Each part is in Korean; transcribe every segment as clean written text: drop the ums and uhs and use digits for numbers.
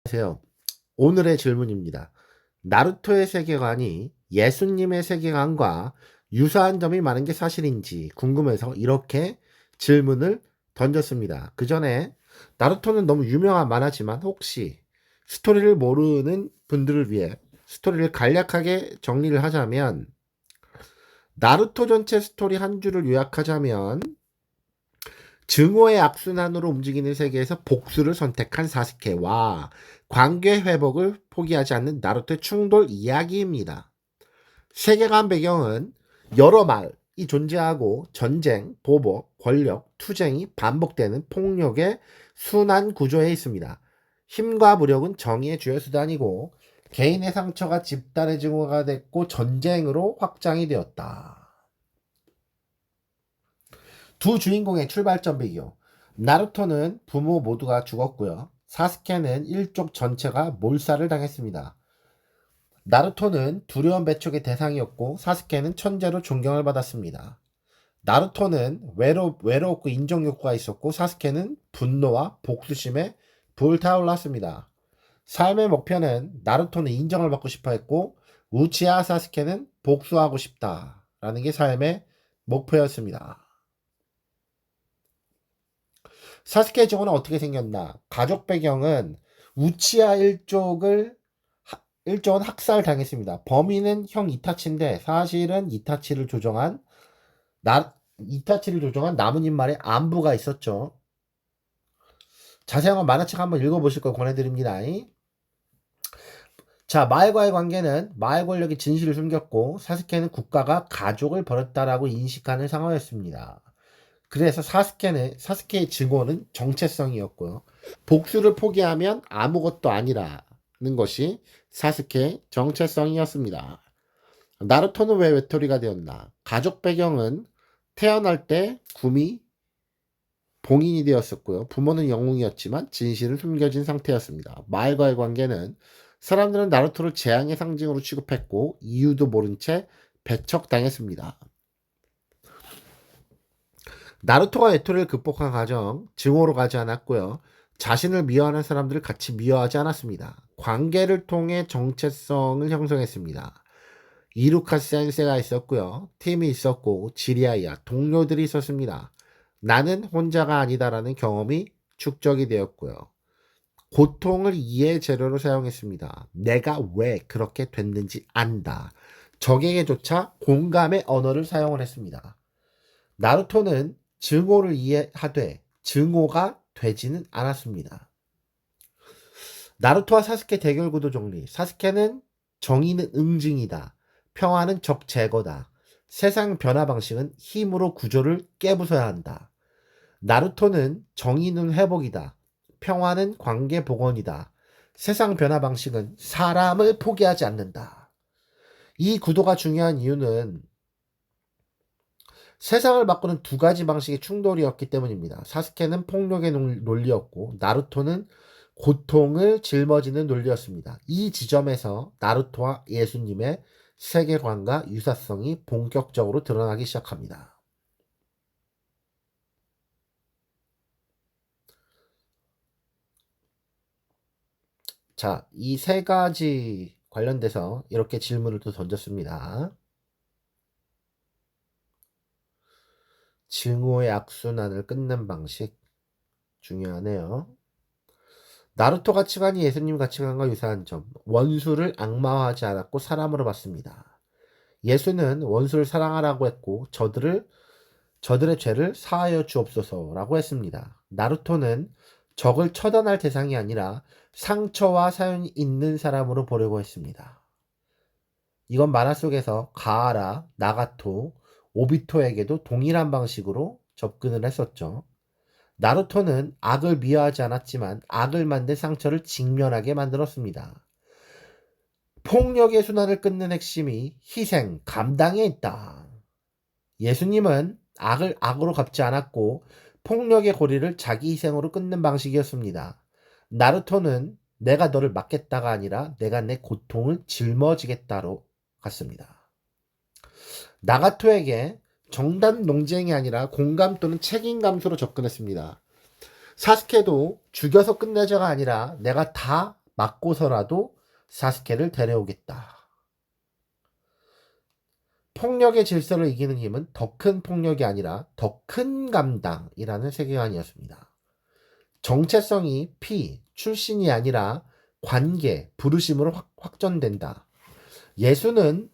안녕하세요. 오늘의 질문입니다. 나루토의 세계관이 예수님의 세계관과 유사한 점이 많은 게 사실인지 궁금해서 이렇게 질문을 던졌습니다. 그 전에 나루토는 너무 유명한 만화지만 혹시 스토리를 모르는 분들을 위해 스토리를 간략하게 정리를 하자면 나루토 전체 스토리 한 줄을 요약하자면 증오의 악순환으로 움직이는 세계에서 복수를 선택한 사스케와 관계 회복을 포기하지 않는 나루토의 충돌 이야기입니다. 세계관 배경은 여러 마을이 존재하고 전쟁, 보복, 권력, 투쟁이 반복되는 폭력의 순환 구조에 있습니다. 힘과 무력은 정의의 주요 수단이고 개인의 상처가 집단의 증오가 됐고 전쟁으로 확장이 되었다. 두 주인공의 출발점 배경. 나루토는 부모 모두가 죽었고요. 사스케는 일족 전체가 몰살을 당했습니다. 나루토는 두려운 배척의 대상이었고 사스케는 천재로 존경을 받았습니다. 나루토는 외로웠고 인정욕구가 있었고 사스케는 분노와 복수심에 불타올랐습니다. 삶의 목표는 나루토는 인정을 받고 싶어 했고 우치하 사스케는 복수하고 싶다라는 게 삶의 목표였습니다. 사스케의 증오는 어떻게 생겼나? 가족 배경은 우치하 일족은 학살당했습니다. 범인은 형 이타치인데 사실은 이타치를 조종한 나뭇잎 말에 안부가 있었죠. 자세한 건 만화책 한번 읽어보실 걸 권해드립니다. 자, 마을과의 관계는 마을 권력이 진실을 숨겼고 사스케는 국가가 가족을 버렸다라고 인식하는 상황이었습니다. 그래서 사스케의 증오는 정체성이었고요. 복수를 포기하면 아무것도 아니라는 것이 사스케의 정체성이었습니다. 나루토는 왜 외톨이가 되었나? 가족 배경은 태어날 때 구미 봉인이 되었었고요. 부모는 영웅이었지만 진실은 숨겨진 상태였습니다. 마을과의 관계는 사람들은 나루토를 재앙의 상징으로 취급했고 이유도 모른 채 배척당했습니다. 나루토가 외톨이를 극복한 과정 증오로 가지 않았고요. 자신을 미워하는 사람들을 같이 미워하지 않았습니다. 관계를 통해 정체성을 형성했습니다. 이루카 센세가 있었고요. 팀이 있었고 지리아이야 동료들이 있었습니다. 나는 혼자가 아니다라는 경험이 축적이 되었고요. 고통을 이해의 재료로 사용했습니다. 내가 왜 그렇게 됐는지 안다. 적에게조차 공감의 언어를 사용을 했습니다. 나루토는 증오를 이해하되 증오가 되지는 않았습니다. 나루토와 사스케 대결 구도 정리. 사스케는 정의는 응징이다. 평화는 적 제거다. 세상 변화 방식은 힘으로 구조를 깨부숴야 한다. 나루토는 정의는 회복이다. 평화는 관계 복원이다. 세상 변화 방식은 사람을 포기하지 않는다. 이 구도가 중요한 이유는 세상을 바꾸는 두 가지 방식의 충돌이었기 때문입니다. 사스케는 폭력의 논리였고 나루토는 고통을 짊어지는 논리였습니다. 이 지점에서 나루토와 예수님의 세계관과 유사성이 본격적으로 드러나기 시작합니다. 자, 이 세 가지 관련돼서 이렇게 질문을 또 던졌습니다. 증오의 악순환을 끊는 방식 중요하네요. 나루토 가치관이 예수님 가치관과 유사한 점. 원수를 악마화하지 않았고 사람으로 봤습니다. 예수는 원수를 사랑하라고 했고 저들의 죄를 사하여 주옵소서라고 했습니다. 나루토는 적을 처단할 대상이 아니라 상처와 사연이 있는 사람으로 보려고 했습니다. 이건 만화 속에서 가하라, 나가토, 오비토에게도 동일한 방식으로 접근을 했었죠. 나루토는 악을 미워하지 않았지만 악을 만든 상처를 직면하게 만들었습니다. 폭력의 순환을 끊는 핵심이 희생, 감당에 있다. 예수님은 악을 악으로 갚지 않았고 폭력의 고리를 자기 희생으로 끊는 방식이었습니다. 나루토는 내가 너를 막겠다가 아니라 내가 내 고통을 짊어지겠다로 갔습니다. 나가토에게 정답 논쟁이 아니라 공감 또는 책임 감수로 접근했습니다. 사스케도 죽여서 끝내자가 아니라 내가 다 맞고서라도 사스케를 데려오겠다. 폭력의 질서를 이기는 힘은 더 큰 폭력이 아니라 더 큰 감당이라는 세계관이었습니다. 정체성이 출신이 아니라 관계, 부르심으로 확전된다. 예수는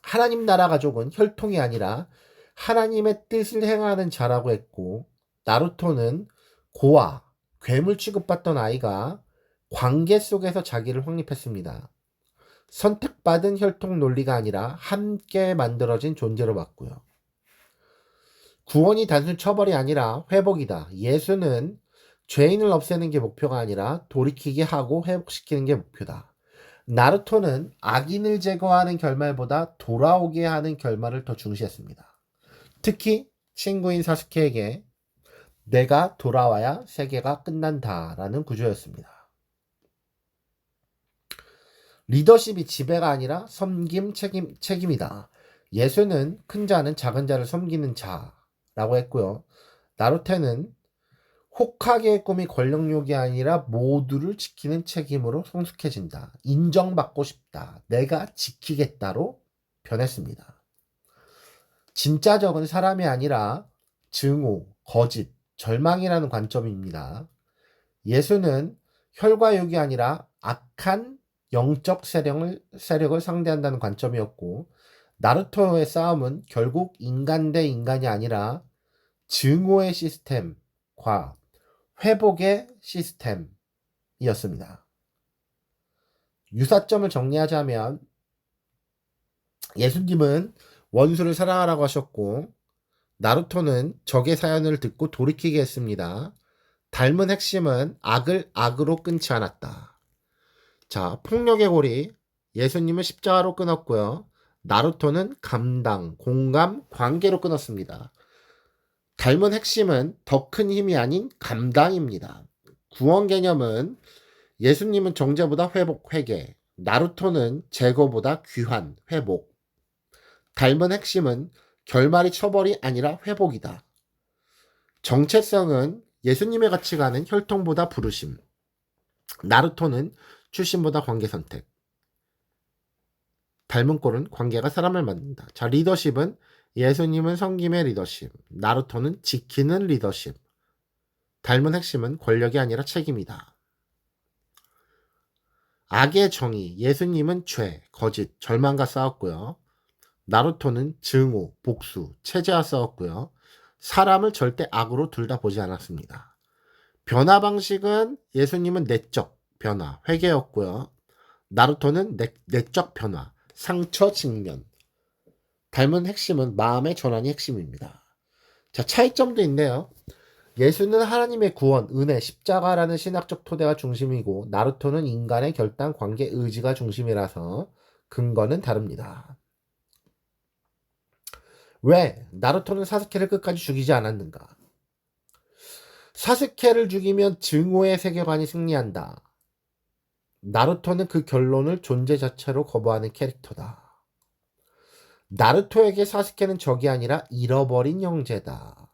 하나님 나라 가족은 혈통이 아니라 하나님의 뜻을 행하는 자라고 했고, 나루토는 고아, 괴물 취급받던 아이가 관계 속에서 자기를 확립했습니다. 선택받은 혈통 논리가 아니라 함께 만들어진 존재로 봤고요. 구원이 단순 처벌이 아니라 회복이다. 예수는 죄인을 없애는 게 목표가 아니라 돌이키게 하고 회복시키는 게 목표다. 나루토는 악인을 제거하는 결말보다 돌아오게 하는 결말을 더 중시했습니다. 특히 친구인 사스케에게 내가 돌아와야 세계가 끝난다라는 구조였습니다. 리더십이 지배가 아니라 섬김 책임이다. 예수는 큰 자는 작은 자를 섬기는 자라고 했고요. 나루토는 호카게의 꿈이 권력욕이 아니라 모두를 지키는 책임으로 성숙해진다. 인정받고 싶다. 내가 지키겠다로 변했습니다. 진짜 적은 사람이 아니라 증오, 거짓, 절망이라는 관점입니다. 예수는 혈과 육이 아니라 악한 영적 세력을 상대한다는 관점이었고, 나루토의 싸움은 결국 인간 대 인간이 아니라 증오의 시스템과 회복의 시스템이었습니다. 유사점을 정리하자면 예수님은 원수를 사랑하라고 하셨고, 나루토는 적의 사연을 듣고 돌이키게 했습니다. 닮은 핵심은 악을 악으로 끊지 않았다. 자, 폭력의 고리, 예수님은 십자가로 끊었고요. 나루토는 감당, 공감, 관계로 끊었습니다. 닮은 핵심은 더 큰 힘이 아닌 감당입니다. 구원 개념은 예수님은 정죄보다 회복, 회개, 나루토는 제거보다 귀환, 회복. 닮은 핵심은 결말이 처벌이 아니라 회복이다. 정체성은 예수님의 가치관은 혈통보다 부르심, 나루토는 출신보다 관계 선택. 닮은 꼴은 관계가 사람을 만든다. 자, 리더십은 예수님은 섬김의 리더십, 나루토는 지키는 리더십. 닮은 핵심은 권력이 아니라 책임이다. 악의 정의, 예수님은 죄, 거짓, 절망과 싸웠고요. 나루토는 증오, 복수, 체제와 싸웠고요. 사람을 절대 악으로 둘 다 보지 않았습니다. 변화 방식은 예수님은 내적 변화, 회개였고요. 나루토는 내적 변화, 상처 직면. 닮은 핵심은 마음의 전환이 핵심입니다. 자, 차이점도 있네요. 예수는 하나님의 구원, 은혜, 십자가라는 신학적 토대가 중심이고, 나루토는 인간의 결단, 관계, 의지가 중심이라서 근거는 다릅니다. 왜 나루토는 사스케를 끝까지 죽이지 않았는가? 사스케를 죽이면 증오의 세계관이 승리한다. 나루토는 그 결론을 존재 자체로 거부하는 캐릭터다. 나루토에게 사스케는 적이 아니라 잃어버린 형제다.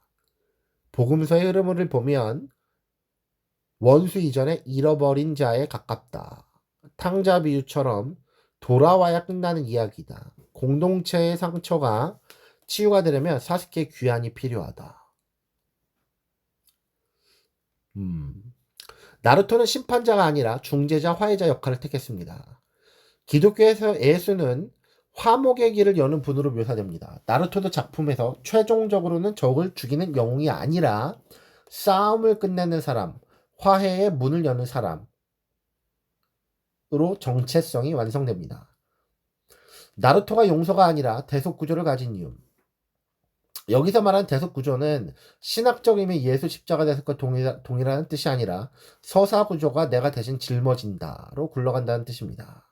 복음서의 흐름을 보면 원수 이전에 잃어버린 자에 가깝다. 탕자 비유처럼 돌아와야 끝나는 이야기다. 공동체의 상처가 치유가 되려면 사스케의 귀환이 필요하다. 나루토는 심판자가 아니라 중재자, 화해자 역할을 택했습니다. 기독교에서 예수는 화목의 길을 여는 분으로 묘사됩니다. 나루토도 작품에서 최종적으로는 적을 죽이는 영웅이 아니라 싸움을 끝내는 사람, 화해의 문을 여는 사람으로 정체성이 완성됩니다. 나루토가 용서가 아니라 대속 구조를 가진 이유. 여기서 말하는 대속 구조는 신학적 의미 예수 십자가 대속과 동일하는 뜻이 아니라 서사 구조가 내가 대신 짊어진다로 굴러간다는 뜻입니다.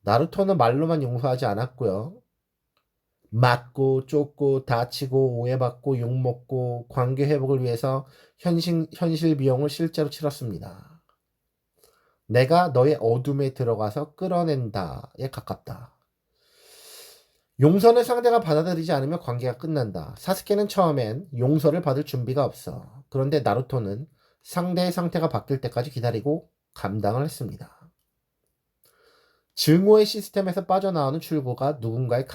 나루토는 말로만 용서하지 않았고요. 맞고 쫓고 다치고 오해받고 욕먹고 관계 회복을 위해서 현실 비용을 실제로 치렀습니다. 내가 너의 어둠에 들어가서 끌어낸다에 가깝다. 용서는 상대가 받아들이지 않으면 관계가 끝난다. 사스케는 처음엔 용서를 받을 준비가 없어. 그런데 나루토는 상대의 상태가 바뀔 때까지 기다리고 감당을 했습니다. 증오의 시스템에서 빠져나오는 출구가 누군가의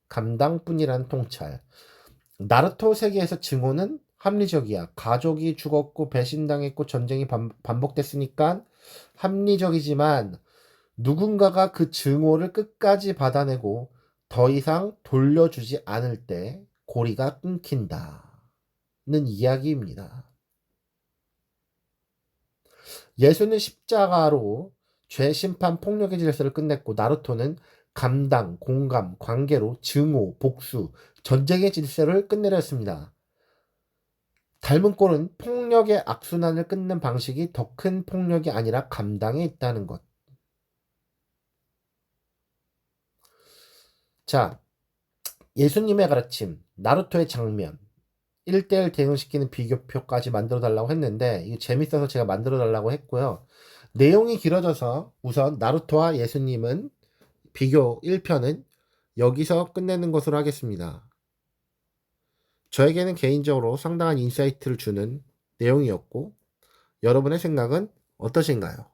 감당뿐이라는 통찰. 나루토 세계에서 증오는 합리적이야. 가족이 죽었고 배신당했고 전쟁이 반복됐으니까 합리적이지만 누군가가 그 증오를 끝까지 받아내고 더 이상 돌려주지 않을 때 고리가 끊긴다는 이야기입니다. 예수는 십자가로 죄, 심판, 폭력의 질서를 끝냈고 나루토는 감당, 공감, 관계로 증오, 복수, 전쟁의 질서를 끝내려 했습니다. 닮은 꼴은 폭력의 악순환을 끊는 방식이 더 큰 폭력이 아니라 감당에 있다는 것. 자, 예수님의 가르침, 나루토의 장면, 1대1 대응시키는 비교표까지 만들어 달라고 했는데 이거 재밌어서 제가 만들어 달라고 했고요. 내용이 길어져서 우선 나루토와 예수님은 비교 1편은 여기서 끝내는 것으로 하겠습니다. 저에게는 개인적으로 상당한 인사이트를 주는 내용이었고 여러분의 생각은 어떠신가요?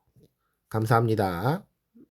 감사합니다.